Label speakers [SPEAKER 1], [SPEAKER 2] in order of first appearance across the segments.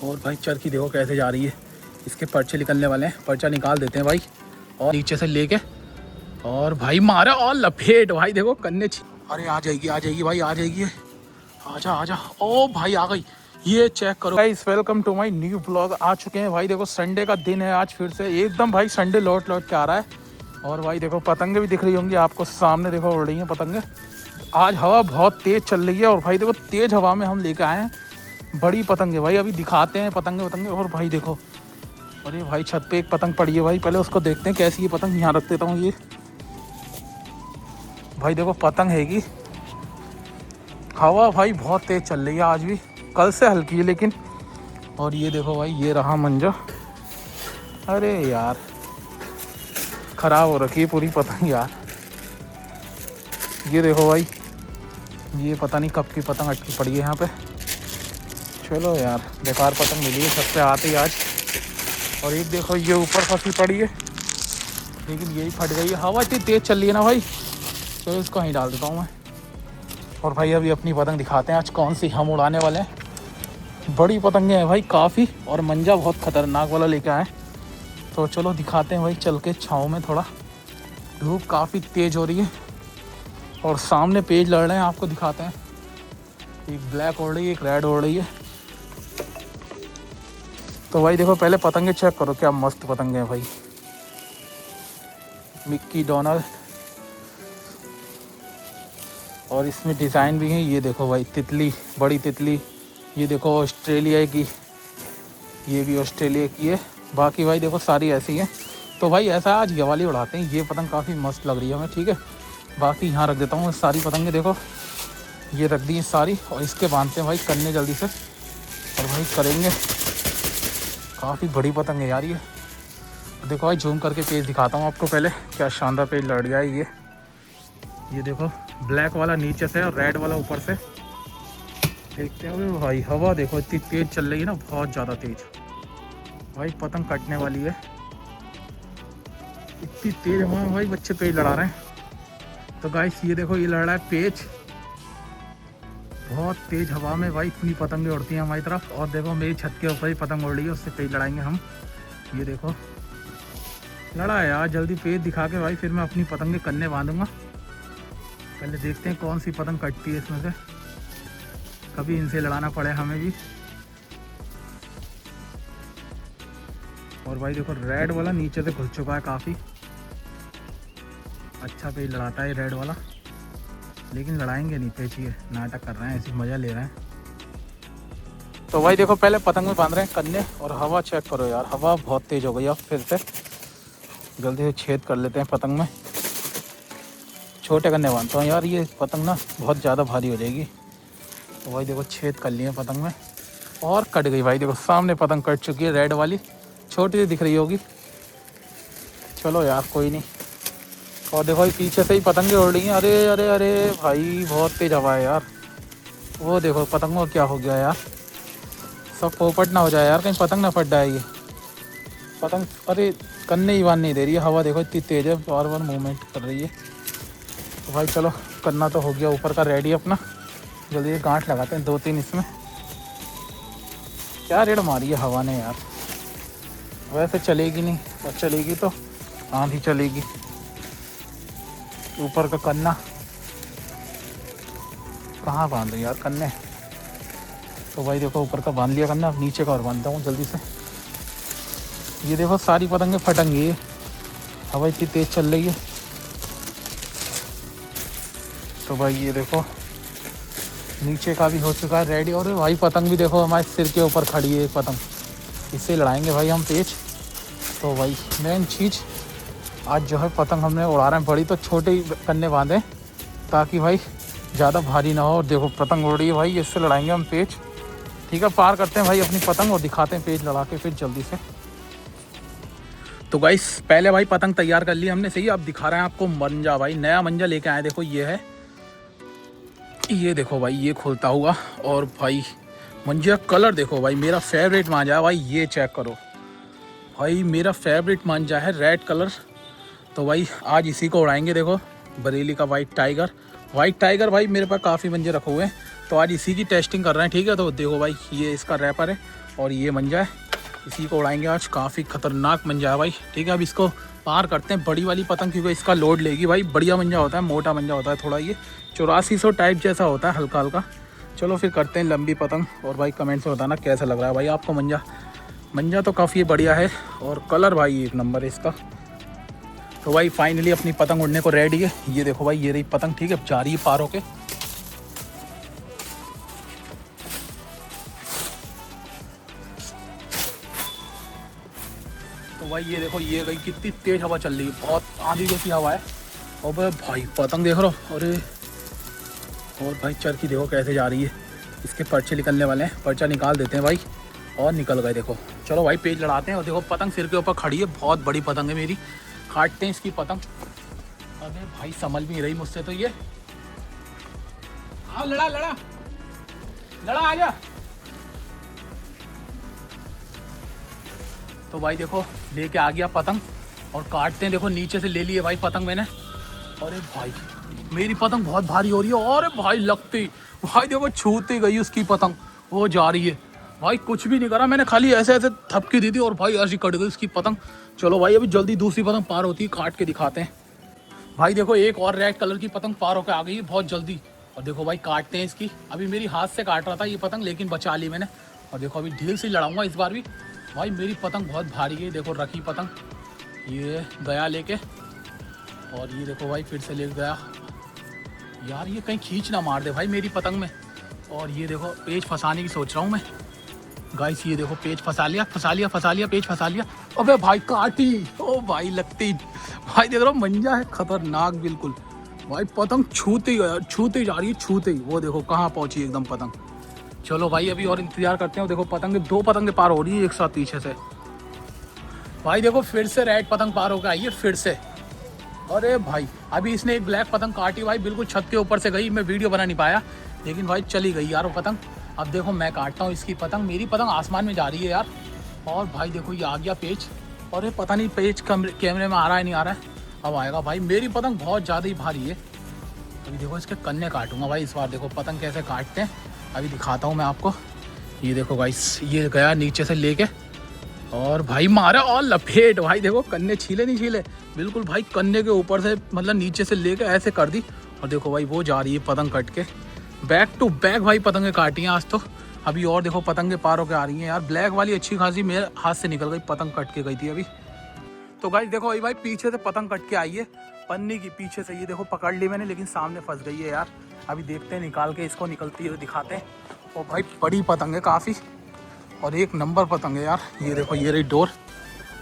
[SPEAKER 1] और भाई चरखी देखो कैसे जा रही है, इसके पर्चे निकलने वाले हैं, पर्चा निकाल देते हैं भाई। और नीचे से लेके और भाई मारा और लपेट भाई देखो कन्ने अरे आ जाएगी भाई आ जाएगी, आजा आजा। ओ भाई आ गई, ये चेक करो guys, welcome to my new blog. आ चुके हैं भाई, देखो संडे का दिन है आज, फिर से एकदम भाई संडे लौट के आ रहा है। और भाई देखो पतंगे भी दिख रही होंगी आपको सामने, देखो उड़ रही हैं पतंगे। आज हवा बहुत तेज चल रही है और भाई देखो तेज हवा में हम लेके आए हैं बड़ी पतंगे भाई, अभी दिखाते हैं पतंगे। और भाई देखो, अरे भाई छत पे एक पतंग पड़ी है भाई, पहले उसको देखते हैं कैसी है पतंग। यहाँ रख देता हूँ ये भाई, देखो पतंग हैगी। हवा भाई बहुत तेज चल रही है आज भी, कल से हल्की है लेकिन। और ये देखो भाई, ये रहा मंजा। अरे यार खराब हो रखी है पूरी पतंग यार। ये देखो भाई, ये पता नहीं कब की पतंग अटकी पड़ी है यहाँ पे। चलो यार, बेकार पतंग मिली है छत पे आते ही आज। और एक देखो ये ऊपर फंसी पड़ी है, लेकिन यही फट गई है। हवा इतनी तेज चल रही है ना भाई, चलो इसको वहीं डाल देता हूँ मैं। और भाई अभी अपनी पतंग दिखाते हैं आज कौन सी हम उड़ाने वाले हैं। बड़ी पतंगे हैं भाई काफ़ी, और मंजा बहुत ख़तरनाक वाला लेके आए। तो चलो दिखाते हैं भाई चल के छाँव में। थोड़ा धूप काफ़ी तेज़ हो रही है और सामने पेज लड़ रहे हैं, आपको दिखाते हैं। एक ब्लैक उड़ रही है, एक रेड उड़ रही है। तो भाई देखो पहले पतंगे चेक करो, क्या मस्त पतंगे हैं भाई। मिक्की डोनाल्ड, और इसमें डिज़ाइन भी है। ये देखो भाई तितली, बड़ी तितली। ये देखो ऑस्ट्रेलिया की, ये भी ऑस्ट्रेलिया की है। बाकी भाई देखो सारी ऐसी हैं। तो भाई ऐसा आज ये वाली उड़ाते हैं, ये पतंग काफ़ी मस्त लग रही है हमें, ठीक है। बाकी यहाँ रख देता हूँ सारी पतंगे, देखो ये रख दी है सारी। और इसके बांधते हैं भाई कन्ने जल्दी से, और भाई करेंगे। काफ़ी बड़ी पतंग है यार ये। देखो भाई जूम करके पेज दिखाता हूँ आपको पहले, क्या शानदार पेज लड़ गया है ये देखो ब्लैक वाला नीचे से और रेड वाला ऊपर से। देखते हैं भाई, हवा देखो इतनी तेज़ चल रही है ना, बहुत ज़्यादा तेज़ भाई। पतंग कटने वाली है, इतनी तेज़ हवा में भाई बच्चे पेज लड़ा रहे हैं। तो गाइस ये देखो, ये लड़ रहा है पेज बहुत तेज़ हवा में भाई। इतनी पतंगें उड़ती हैं हमारी तरफ। और देखो मेरी छत के ऊपर ही पतंग उड़ रही है, उससे पेज लड़ाएंगे हम। ये देखो लड़ा है यार, जल्दी पेज दिखा के भाई फिर मैं अपनी पतंगे कन्ने बांधूंगा। पहले देखते हैं कौन सी पतंग कटती है इसमें से, कभी इनसे लड़ाना पड़े हमें भी। और भाई देखो रेड वाला नीचे से घुस चुका है काफ़ी, अच्छा पेज लड़ाता है रेड वाला। लेकिन लड़ाएंगे नहीं, पेज ये नाटक कर रहे हैं, ऐसी मज़ा ले रहे हैं। तो भाई देखो पहले पतंग में बांध रहे हैं कन्ने। और हवा चेक करो यार, हवा बहुत तेज़ हो गई अब फिर से। जल्दी से छेद कर लेते हैं पतंग में। छोटे कन्ने बांधता हूँ यार, ये पतंग ना बहुत ज़्यादा भारी हो जाएगी। तो भाई देखो छेद कर लिए पतंग में, और कट गई भाई। देखो सामने पतंग कट चुकी है, रेड वाली छोटी सी दिख रही होगी। चलो यार कोई नहीं। और देखो भाई पीछे से ही पतंगे उड़ रही हैं। अरे अरे अरे भाई बहुत तेज़ हवा है यार। वो देखो पतंगों क्या हो गया यार, सब पोपट ना हो जाए यार, कहीं पतंग ना फट जाए ये पतंग। अरे कन्ने ही बांध नहीं दे रही है हवा, देखो इतनी तेज़ है, बार बार मूवमेंट कर रही है। तो भाई चलो करना तो हो गया ऊपर का रेडी अपना। जल्दी से गांठ लगाते हैं 2-3 इसमें। क्या रेड मारी है हवा ने यार, वैसे चलेगी नहीं, और चलेगी तो आंधी चलेगी। ऊपर का कन्ना कहाँ बांध रही यार कन्ने। तो भाई देखो ऊपर का बांध लिया कन्ना, अब नीचे का और बांधता हूँ जल्दी से। ये देखो सारी पतंगे फटेंगी, हवा इतनी तेज़ चल रही है। तो भाई ये देखो नीचे का भी हो चुका है रेडी। और भाई पतंग भी देखो हमारे सिर के ऊपर खड़ी है पतंग, इससे लड़ाएंगे भाई हम पेच। तो भाई मेन चीज़ आज जो है पतंग हमने उड़ा रहे हैं बड़ी, तो छोटे ही कन्ने बांधें ताकि भाई ज़्यादा भारी ना हो। और देखो पतंग उड़ रही है भाई, इससे लड़ाएंगे हम पेच, ठीक है। पार करते हैं भाई अपनी पतंग और दिखाते हैं पेच लड़ा के फिर जल्दी से। तो गाइस पहले भाई पतंग तैयार कर ली हमने, सही। अब दिखा रहे हैं आपको मंजा भाई, नया मंजा लेके आए। देखो ये है, ये देखो भाई ये खोलता हुआ। और भाई मंजा कलर देखो भाई, मेरा फेवरेट मांझा है भाई, ये चेक करो भाई, मेरा फेवरेट मांझा है रेड कलर। तो भाई आज इसी को उड़ाएंगे। देखो बरेली का वाइट टाइगर भाई, मेरे पास काफ़ी मंजे रखे हुए हैं, तो आज इसी की टेस्टिंग कर रहे हैं, ठीक है। तो देखो भाई ये इसका रैपर है, और ये मंजा है, इसी को उड़ाएंगे आज। काफ़ी खतरनाक मंजा है भाई। ठीक है, अब इसको पार करते हैं बड़ी वाली पतंग, क्योंकि इसका लोड लेगी भाई। बढ़िया मंजा होता है, मोटा मंजा होता है थोड़ा, ये 8400 टाइप जैसा होता है, हल्का हल्का। चलो फिर करते हैं लंबी पतंग। और भाई कमेंट्स में बताना कैसा लग रहा है भाई आपको मंजा। मंजा तो काफ़ी बढ़िया है और कलर भाई एक नंबर है इसका। तो भाई फाइनली अपनी पतंग उड़ने को रेडी है। ये देखो भाई, ये रही पतंग। ठीक है, जा रही है पार होके। तो भाई ये देखो, ये गई। कितनी तेज हवा चल रही है, बहुत आंधी जैसी हवा है। और भाई पतंग देख रहा हो, अरे। और भाई चरखी देखो कैसे जा रही है। इसके पर्चे निकलने वाले हैं, पर्चा निकाल देते हैं भाई। और निकल गए देखो। चलो भाई पेज लड़ाते हैं। और देखो पतंग सिर के ऊपर खड़ी है, बहुत बड़ी पतंग है मेरी। काटते हैं इसकी पतंग। अरे भाई संभल भी नहीं रही मुझसे तो ये। आओ लड़ा लड़ा लड़ा, आ जा। तो भाई देखो लेके आ गया पतंग और काटते हैं। देखो नीचे से ले लिए भाई पतंग मैंने। अरे भाई मेरी पतंग बहुत भारी हो रही है। और भाई लगती भाई देखो, छूती गई उसकी पतंग, वो जा रही है भाई। कुछ भी नहीं करा मैंने, खाली ऐसे ऐसे थपकी दी थी और भाई ऐसी कट गई उसकी पतंग। चलो भाई अभी जल्दी दूसरी पतंग पार होती है, काट के दिखाते हैं। भाई देखो एक और रेड कलर की पतंग पार होकर आ गई है बहुत जल्दी। और देखो भाई काटते हैं इसकी। अभी मेरी हाथ से काट रहा था ये पतंग, लेकिन बचा ली मैंने। और देखो अभी ढील से लड़ाऊंगा इस बार भी। भाई मेरी पतंग बहुत भारी है। देखो रखी पतंग, ये गया लेके। और ये देखो भाई फिर से ले गया। यार ये कहीं खींच ना मार दे भाई मेरी पतंग में। और ये देखो पेज फंसाने की सोच रहा हूँ मैं गाइस। ये देखो पेज फंसा लिया, फंसा लिया, फंसा लिया, पेज फंसा लिया। अबे भाई काटी, ओ भाई लगती। भाई देख रहा हूँ मंजा है खतरनाक बिल्कुल। भाई पतंग छूते जा रही है, छूते ही। वो देखो कहाँ पहुंची एकदम पतंग। चलो भाई अभी और इंतजार करते हैं। देखो पतंग, दो पतंगे पार हो रही है एक साथ पीछे से। भाई देखो फिर से रेड पतंग पार होकर आई है फिर से। अरे भाई अभी इसने एक ब्लैक पतंग काटी भाई, बिल्कुल छत के ऊपर से गई। मैं वीडियो बना नहीं पाया, लेकिन भाई चली गई यार वो पतंग। अब देखो मैं काटता हूँ इसकी पतंग। मेरी पतंग आसमान में जा रही है यार। और भाई देखो ये आ गया पेज। और ये पता नहीं पेज कैमरे में आ रहा है नहीं आ रहा है, अब आएगा भाई। मेरी पतंग बहुत ज़्यादा ही भारी है। अभी देखो इसके कन्ने काटूंगा भाई इस बार। देखो पतंग कैसे काटते हैं अभी दिखाता हूँ मैं आपको। ये देखो गाइस, ये गया नीचे से लेके और भाई मारा और लपेट। भाई देखो कन्ने छीले नहीं छीले, बिल्कुल भाई कन्ने के ऊपर से मतलब नीचे से लेके ऐसे कर दी। और देखो भाई वो जा रही है पतंग कट के। बैक टू बैक भाई पतंगे काटी हैं आज तो। अभी और देखो पतंगे पार होकर आ रही हैं यार। ब्लैक वाली अच्छी खासी मेरे हाथ से निकल गई, पतंग कट के गई थी अभी। तो गाइस देखो अभी भाई पीछे से पतंग कट के आई है, पन्नी की पीछे से। ये देखो पकड़ ली मैंने, लेकिन सामने फंस गई है यार। अभी देखते हैं निकाल के इसको, निकलती है दिखाते हैं। और भाई बड़ी पतंग है काफ़ी और एक नंबर पतंग है यार। ये देखो ये रही डोर।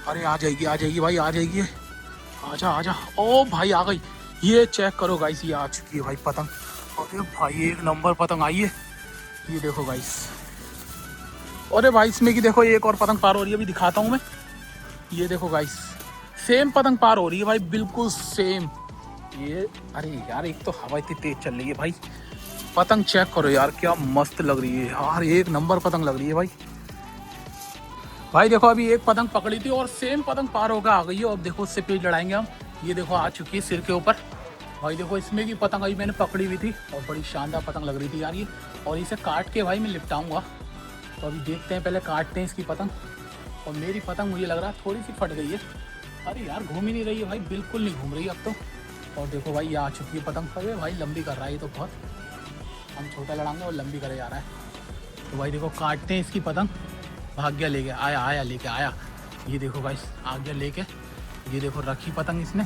[SPEAKER 1] अरे आ जाएगी भाई, आ जाएगी। आजा आजा, ओ भाई आ गई। ये चेक करो गाइस, ये आ चुकी है भाई पतंग। अरे भाई एक नंबर पतंग आई है। ये देखो गाइस। अरे भाई इसमें की देखो एक और पतंग पार हो रही है, अभी दिखाता हूँ मैं। ये देखो गाइस, सेम पतंग पार हो रही है भाई, बिल्कुल सेम। ये अरे यार एक तो हवा इतनी तेज चल रही है भाई। पतंग चेक करो यार, क्या मस्त लग रही है यार, एक नंबर पतंग लग रही है भाई। भाई देखो अभी एक पतंग पकड़ी थी और सेम पतंग पार होकर आ गई है। अब देखो उससे पेज लड़ाएंगे हम। ये देखो आ चुकी है सिर के ऊपर। भाई देखो इसमें की पतंग अभी मैंने पकड़ी हुई थी और बड़ी शानदार पतंग लग रही थी यार ये। और इसे काट के भाई मैं लिपटाऊंगा। तो अभी देखते हैं, पहले काटते हैं इसकी पतंग। और मेरी पतंग मुझे लग रहा है थोड़ी सी फट गई है। अरे यार घूम ही नहीं रही है भाई, बिल्कुल नहीं घूम रही है अब तो। और देखो भाई ये आ चुकी है पतंग। अरे भाई लंबी कर रहा है ये तो बहुत। हम छोटा लड़ाएंगे और लंबी करे जा रहा है। तो भाई देखो काटते हैं इसकी पतंग। भाग गया, लेके आया लेके आया। ये देखो भाई आ गया लेके। ये देखो रखी पतंग इसने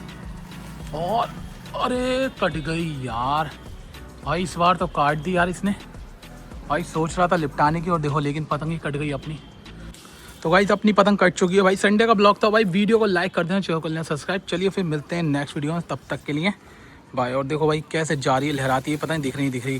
[SPEAKER 1] और अरे कट गई यार। भाई इस बार तो काट दी यार इसने। भाई सोच रहा था लिपटाने की और देखो लेकिन पतंग ही कट गई अपनी। तो गाइस अपनी पतंग कट चुकी है भाई। संडे का ब्लॉग था भाई। वीडियो को लाइक कर देना, चैनल को लेना सब्सक्राइब। चलिए फिर मिलते हैं नेक्स्ट वीडियो में, तब तक के लिए बाय। और देखो भाई कैसे जा रही है, लहराती है, पता नहीं दिख रही